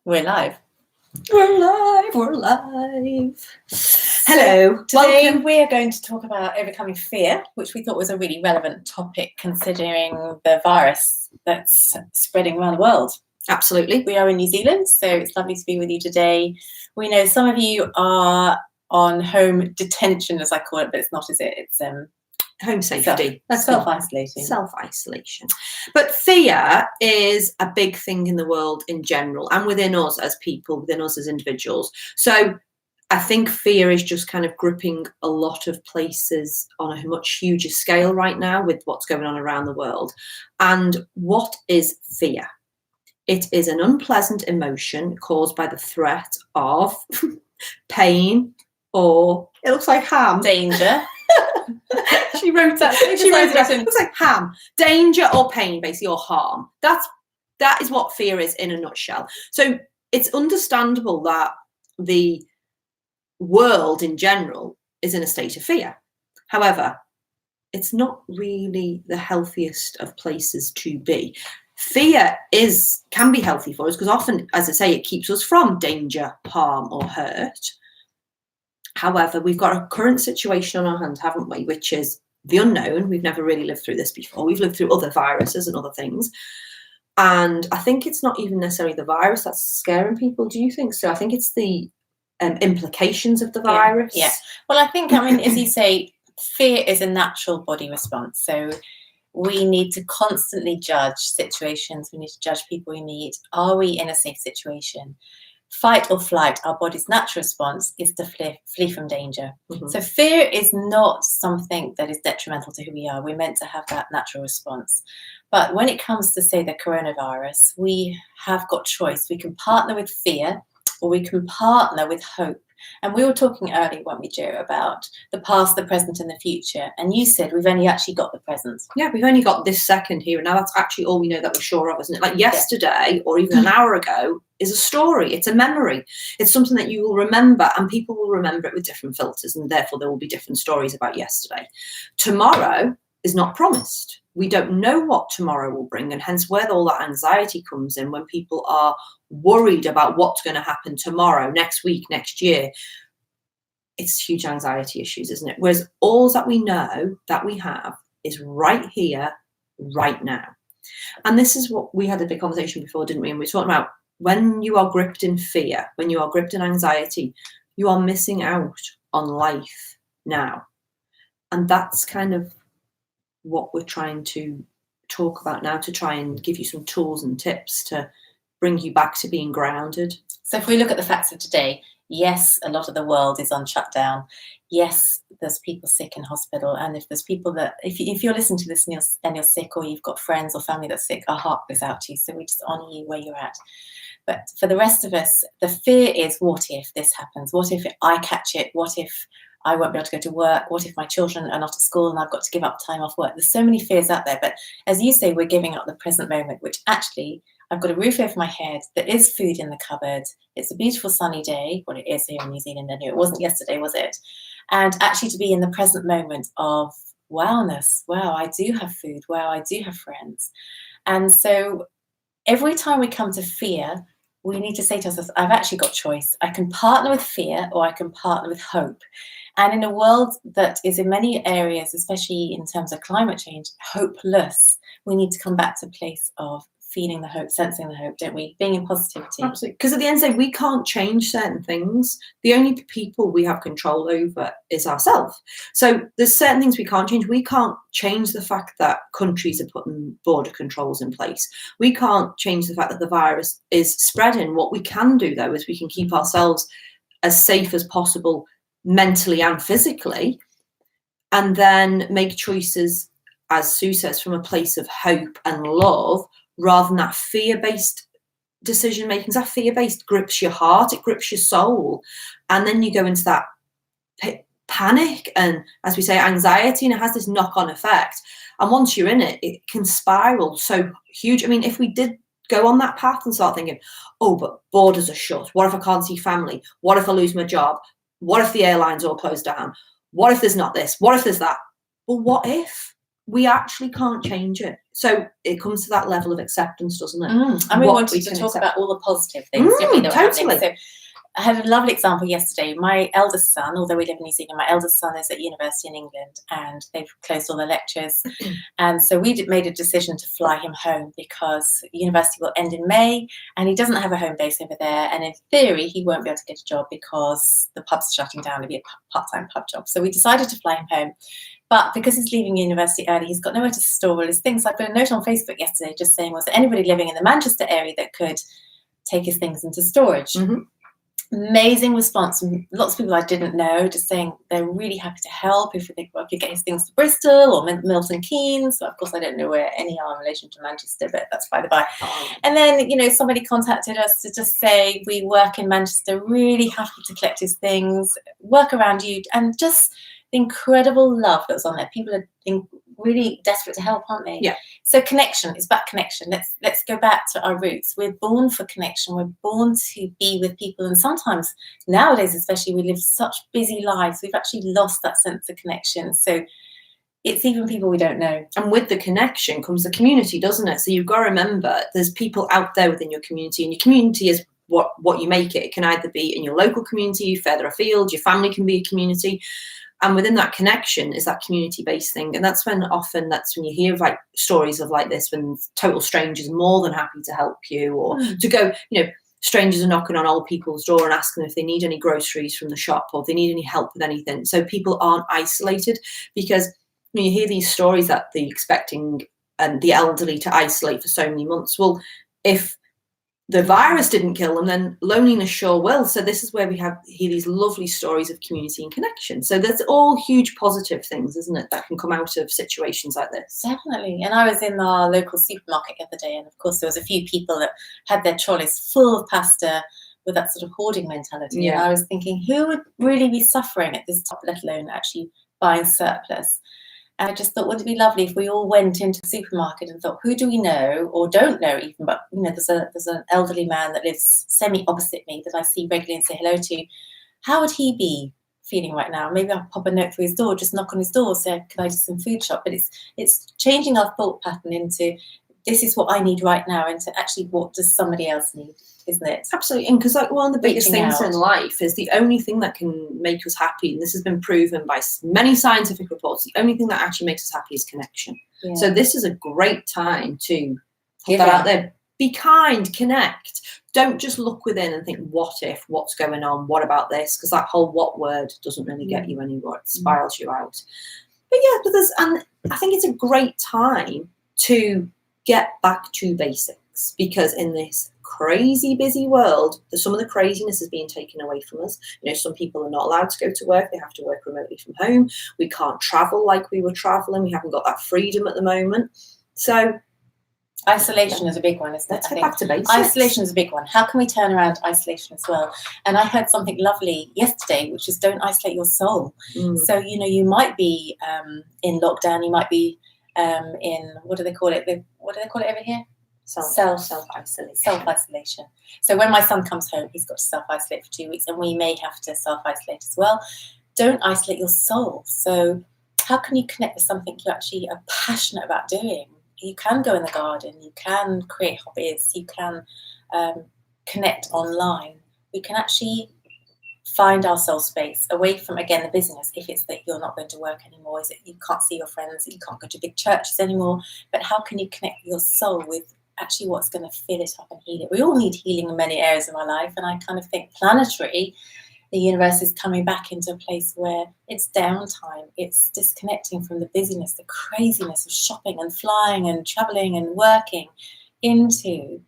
We're live. We're live. Hello. Today we're going to talk about overcoming fear, which we thought was a really relevant topic considering the virus that's spreading around the world. Absolutely. We are in New Zealand, so it's lovely to be with you today. We know some of you are on home detention, as I call it, but it's not, is it? It's home safety. That's self-isolation. Self-isolation. But fear is a big thing in the world in general and within us as people, within us as individuals. So I think fear is just kind of gripping a lot of places on a much huger scale right now with what's going on around the world. And what is fear? It is an unpleasant emotion caused by the threat of pain or, it looks like ham. Danger. She wrote that. It looks like ham. Danger or pain, basically, or harm. That is what fear is in a nutshell. So it's understandable that the world in general is in a state of fear. However, it's not really the healthiest of places to be. Fear can be healthy for us because often, as I say, it keeps us from danger, harm, or hurt. However, we've got a current situation on our hands, haven't we, which is the unknown. We've never really lived through this before. We've lived through other viruses and other things. And I think it's not even necessarily the virus that's scaring people. Do you think so? I think it's the implications of the virus. Yeah. Well, I think, as you say, fear is a natural body response. So we need to constantly judge situations. We need to judge people we meet. Are we in a safe situation? Fight or flight, our body's natural response is to flee from danger. Mm-hmm. So fear is not something that is detrimental to who we are. We're meant to have that natural response. But when it comes to, say, the coronavirus, we have got choice. We can partner with fear or we can partner with hope. And we were talking earlier, weren't we, Jo, about the past, the present and the future. And you said we've only actually got the present. Yeah, we've only got this second here. And now that's actually all we know that we're sure of, isn't it? Like yesterday or even an hour ago is a story. It's a memory. It's something that you will remember and people will remember it with different filters. And therefore there will be different stories about yesterday. Tomorrow is not promised. We don't know what tomorrow will bring. And hence where all that anxiety comes in when people are worried about what's going to happen tomorrow, next week, next year. It's huge anxiety issues, isn't it? Whereas all that we know that we have is right here, right now. And this is what we had a big conversation before, didn't we? And we were talking about when you are gripped in fear, when you are gripped in anxiety, you are missing out on life now. And that's kind of what we're trying to talk about now, to try and give you some tools and tips to bring you back to being grounded. So if we look at the facts of today, yes, a lot of the world is on shutdown. Yes, there's people sick in hospital. And if there's people that, if you're listening to this and you're sick or you've got friends or family that's sick, our heart goes out to you. So we just honour you where you're at. But for the rest of us, the fear is, what if this happens? What if I catch it? What if I won't be able to go to work? What if my children are not at school and I've got to give up time off work? There's so many fears out there. But as you say, we're giving up the present moment, which actually, I've got a roof over my head. There is food in the cupboard. It's a beautiful sunny day. Well, it is here in New Zealand anyway. It wasn't yesterday, was it? And actually to be in the present moment of wowness. Wow, I do have food. Wow, I do have friends. And so every time we come to fear, we need to say to ourselves, I've actually got choice. I can partner with fear or I can partner with hope. And in a world that is in many areas, especially in terms of climate change, hopeless, we need to come back to a place of feeling the hope, sensing the hope, don't we? Being in positivity. Absolutely. Because at the end of the day, we can't change certain things. The only people we have control over is ourselves. So there's certain things we can't change. We can't change the fact that countries are putting border controls in place. We can't change the fact that the virus is spreading. What we can do, though, is we can keep ourselves as safe as possible mentally and physically, and then make choices, as Sue says, from a place of hope and love, rather than that fear-based decision making. That fear-based grips your heart, it grips your soul, and then you go into that panic and, as we say, anxiety, and it has this knock-on effect. And once you're in it, it can spiral so huge. I mean, if we did go on that path and start thinking, oh, but borders are shut, what if I can't see family, what if I lose my job, what if the airlines all close down, what if there's not this, what if there's that? Well, what if? we actually can't change it. So it comes to that level of acceptance, doesn't it? And we wanted to talk about all the positive things, didn't we, that were happening. So I had a lovely example yesterday. My eldest son, although we live in New Zealand, my eldest son is at university in England, and they've closed all their lectures. And so we made a decision to fly him home because university will end in May, and he doesn't have a home base over there. And in theory, he won't be able to get a job because the pub's shutting down. It'll be a part-time pub job. So we decided to fly him home. But because he's leaving university early, he's got nowhere to store all his things. I put a note on Facebook yesterday just saying, was there anybody living in the Manchester area that could take his things into storage? Amazing response from lots of people I didn't know, just saying they're really happy to help if they could get his things to Bristol or Milton Keynes. So of course, I don't know where any are in relation to Manchester, but that's by the by. And then, somebody contacted us to just say, we work in Manchester, really happy to collect his things, work around you, and just the incredible love that was on there. People are really desperate to help, aren't they? Yeah. So connection, it's about connection. Let's go back to our roots. We're born for connection. We're born to be with people. And sometimes nowadays, especially, we live such busy lives. We've actually lost that sense of connection. So it's even people we don't know. And with the connection comes the community, doesn't it? So you've got to remember there's people out there within your community, and your community is what you make it. It can either be in your local community, further afield, your family can be a community. And within that connection is that community-based thing. And that's when you hear like stories of like this, when total strangers are more than happy to help you, or to go, strangers are knocking on old people's door and asking if they need any groceries from the shop or if they need any help with anything. So people aren't isolated, because when you hear these stories that they're expecting the elderly to isolate for so many months. Well, if the virus didn't kill them, then loneliness sure will. So this is where we hear these lovely stories of community and connection. So there's all huge positive things, isn't it, that can come out of situations like this? Definitely. And I was in our local supermarket the other day, and of course there was a few people that had their trolleys full of pasta with that sort of hoarding mentality. Yeah. And I was thinking, who would really be suffering at this top, let alone actually buying surplus? And I just thought, wouldn't it be lovely if we all went into the supermarket and thought, who do we know or don't know even? But there's an elderly man that lives semi-opposite me that I see regularly and say hello to. How would he be feeling right now? Maybe I'll pop a note through his door, just knock on his door, say, could I do some food shop? But it's changing our thought pattern into, this is what I need right now, into actually, what does somebody else need? Isn't it? Absolutely. And because one of the biggest things in life is the only thing that can make us happy, and this has been proven by many scientific reports, the only thing that actually makes us happy is connection. Yeah. So this is a great time to put that out there. Be kind, connect. Don't just look within and think, what if, what's going on, what about this? Because that whole what word doesn't really get you anywhere. It spirals you out. But yeah, and I think it's a great time to get back to basics, because in this crazy busy world, some of the craziness is being taken away from us. Some people are not allowed to go to work. They have to work remotely from home. We can't travel like we were traveling. We haven't got that freedom at the moment. So isolation is a big one, isn't it? Let's get back to basics. Isolation is a big one. How can we turn around isolation as well? And I heard something lovely yesterday, which is, don't isolate your soul. So, you might be in lockdown. You might be in, what do they call it? What do they call it over here? Self-isolation. So when my son comes home, he's got to self-isolate for 2 weeks, and we may have to self-isolate as well. Don't isolate your soul. So how can you connect with something you actually are passionate about doing? You can go in the garden, you can create hobbies, you can connect online. We can actually find our soul space away from, again, the business. If it's that you're not going to work anymore, is it you can't see your friends, you can't go to big churches anymore, but how can you connect your soul with actually what's going to fill it up and heal it? We all need healing in many areas of our life, and I kind of think planetary, the universe is coming back into a place where it's downtime, it's disconnecting from the busyness, the craziness of shopping and flying and traveling and working into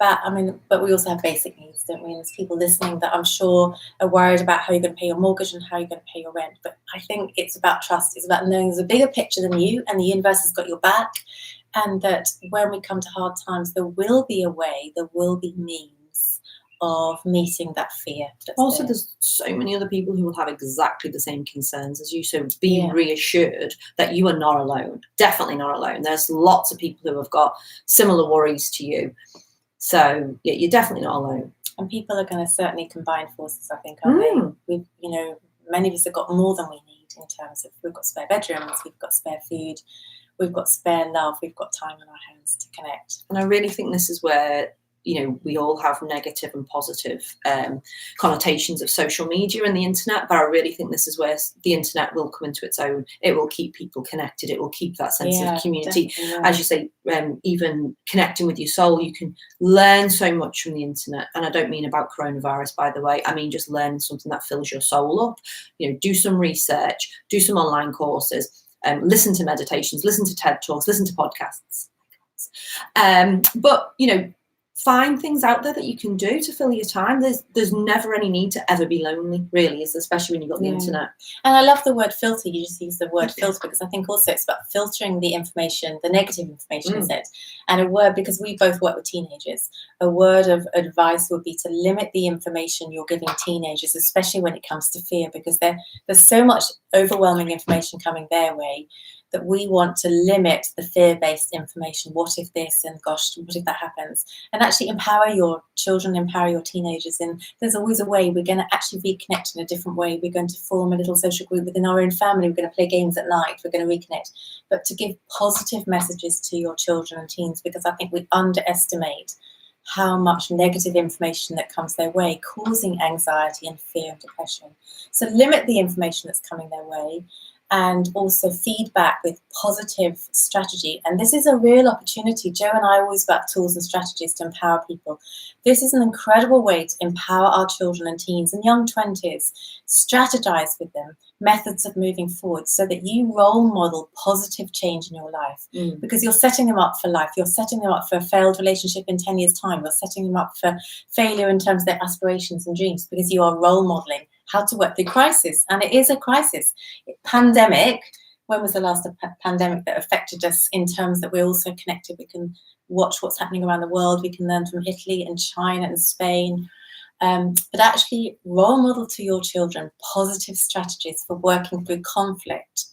that. But we also have basic needs, don't we? And there's people listening that I'm sure are worried about how you're going to pay your mortgage and how you're going to pay your rent. But I think it's about trust. It's about knowing there's a bigger picture than you, and the universe has got your back. And that when we come to hard times, there will be a way, there will be means of meeting that fear. Also, there's so many other people who will have exactly the same concerns as you. So be reassured that you are not alone. Definitely not alone. There's lots of people who have got similar worries to you. So yeah, you're definitely not alone. And people are going to certainly combine forces, I think, aren't they? Many of us have got more than we need in terms of, we've got spare bedrooms, we've got spare food, we've got spare love, we've got time on our hands to connect. And I really think this is where, we all have negative and positive connotations of social media and the internet, but I really think this is where the internet will come into its own. It will keep people connected. It will keep that sense of community. As you say, even connecting with your soul, you can learn so much from the internet. And I don't mean about coronavirus, by the way. I mean just learning something that fills your soul up. Do some research, do some online courses, listen to meditations, listen to TED Talks, listen to podcasts. But find things out there that you can do to fill your time. There's never any need to ever be lonely, really, especially when you've got the internet. And I love the word filter. You just use the word filter, because I think also it's about filtering the information, the negative information, isn't it? And a word, because we both work with teenagers, a word of advice would be to limit the information you're giving teenagers, especially when it comes to fear, because there's so much overwhelming information coming their way, that we want to limit the fear-based information. What if this, and gosh, what if that happens? And actually empower your children, empower your teenagers. And there's always a way. We're going to actually reconnect in a different way. We're going to form a little social group within our own family. We're going to play games at night. We're going to reconnect. But to give positive messages to your children and teens, because I think we underestimate how much negative information that comes their way, causing anxiety and fear and depression. So limit the information that's coming their way, and also feedback with positive strategy. And this is a real opportunity. Joe and I are always about tools and strategies to empower people. This is an incredible way to empower our children and teens and young 20s, strategize with them, methods of moving forward, so that you role model positive change in your life. Because you're setting them up for life. You're setting them up for a failed relationship in 10 years' time. You're setting them up for failure in terms of their aspirations and dreams, because you are role modeling how to work through crisis. And it is a crisis. Pandemic, when was the last pandemic that affected us in terms that we're also connected? We can watch what's happening around the world. We can learn from Italy and China and Spain. But actually role model to your children positive strategies for working through conflict,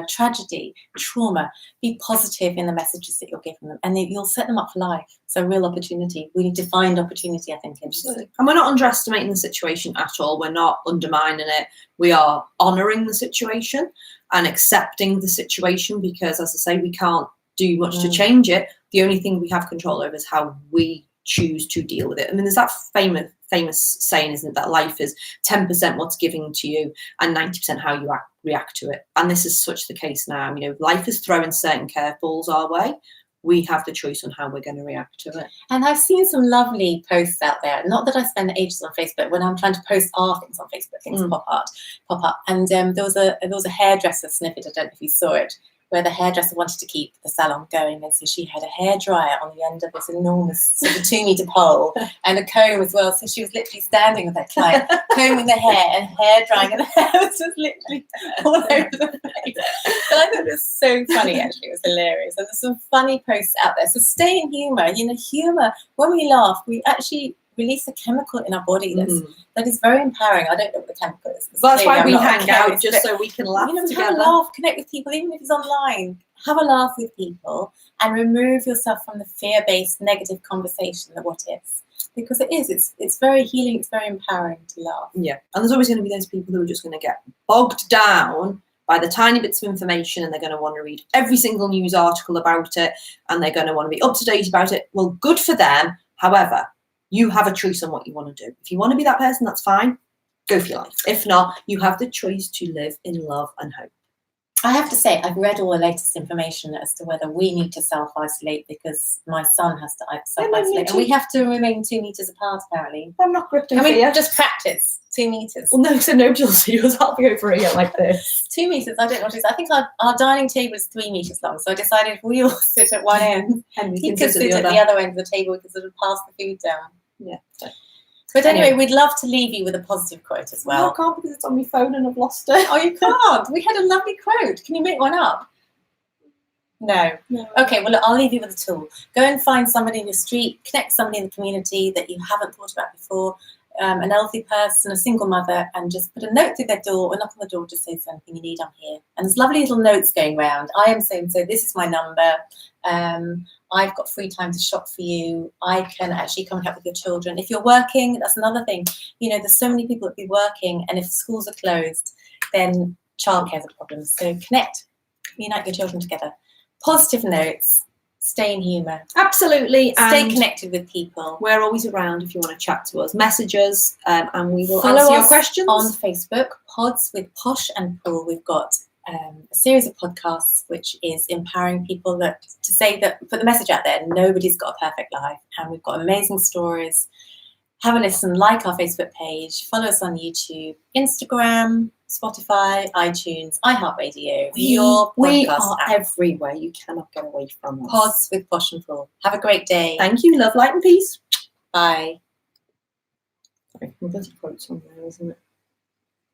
tragedy, trauma. Be positive in the messages that you're giving them, and you'll set them up for life. It's a real opportunity. We need to find opportunity, I think. Absolutely. And we're not underestimating the situation at all. We're not undermining it. We are honouring the situation and accepting the situation, because, as I say, we can't do much to change it. The only thing we have control over is how we choose to deal with it. I mean, there's that famous saying, isn't it, that life is 10% what's given to you and 90% how you react to it. And this is such the case now. Life is throwing certain curveballs our way. We have the choice on how we're going to react to it. And I've seen some lovely posts out there. Not that I spend ages on Facebook. When I'm trying to post things on Facebook, things pop up. And there was a hairdresser snippet. I don't know if you saw it, where the hairdresser wanted to keep the salon going, and so she had a hairdryer on the end of this enormous sort of 2-meter pole and a comb as well. So she was literally standing with her client, combing the hair and hair drying, and the hair was just literally all over the face. But I thought it was so funny, actually. It was hilarious. And there's some funny posts out there. So stay in humour. Humour, when we laugh, we actually release a chemical in our body that is very empowering. I don't know what the chemical is. Well, that's why we hang out, just so we can laugh together. Have a laugh, connect with people, even if it's online. Have a laugh with people and remove yourself from the fear-based negative conversation of what is. Because it's very healing, it's very empowering to laugh. Yeah, and there's always going to be those people who are just going to get bogged down by the tiny bits of information, and they're going to want to read every single news article about it, and they're going to want to be up to date about it. Well, good for them. However, you have a choice on what you want to do. If you want to be that person, that's fine. Go for your life. If not, you have the choice to live in love and hope. I have to say, I've read all the latest information as to whether we need to self-isolate, because my son has to self-isolate. And we have to remain 2 meters apart, apparently. I'm not gripped over here. Just practice 2 meters. Well, no, so no, Chelsea, yours I'll be over here like this. 2 meters, I don't know what it is. I think our dining table is 3 meters long. So I decided if we all sit at one end, and he could sit at the other end of the table, we could sort of pass the food down. Yeah. But anyway, we'd love to leave you with a positive quote as well. No, I can't, because it's on my phone and I've lost it. Oh, you can't? We had a lovely quote. Can you make one up? No. Okay, well, look, I'll leave you with a tool. Go and find somebody in your street, connect somebody in the community that you haven't thought about before, an elderly person, a single mother, and just put a note through their door, or knock on the door, just say something you need, I'm here. And there's lovely little notes going around. I am so-and-so, this is my number. I've got free time to shop for you. I can actually come and help with your children. If you're working, that's another thing. There's so many people that be working, and if schools are closed, then childcare is a problem. So connect, unite your children together. Positive notes. Stay in humour. Absolutely. Stay And connected with people. we're always around if you want to chat to us. Message us, and we will Follow answer your us questions. on Facebook, Pods with Posh and Pool. We've got a series of podcasts which is empowering people to say that, put the message out there, nobody's got a perfect life, and we've got amazing stories. Have a listen, like our Facebook page, follow us on YouTube, Instagram, Spotify, iTunes, iHeartRadio. We are everywhere. You cannot get away from us. Pods with Posh and Pool. Have a great day. Thank you. Love, light and peace. Bye. Sorry, there's a quote somewhere, isn't it?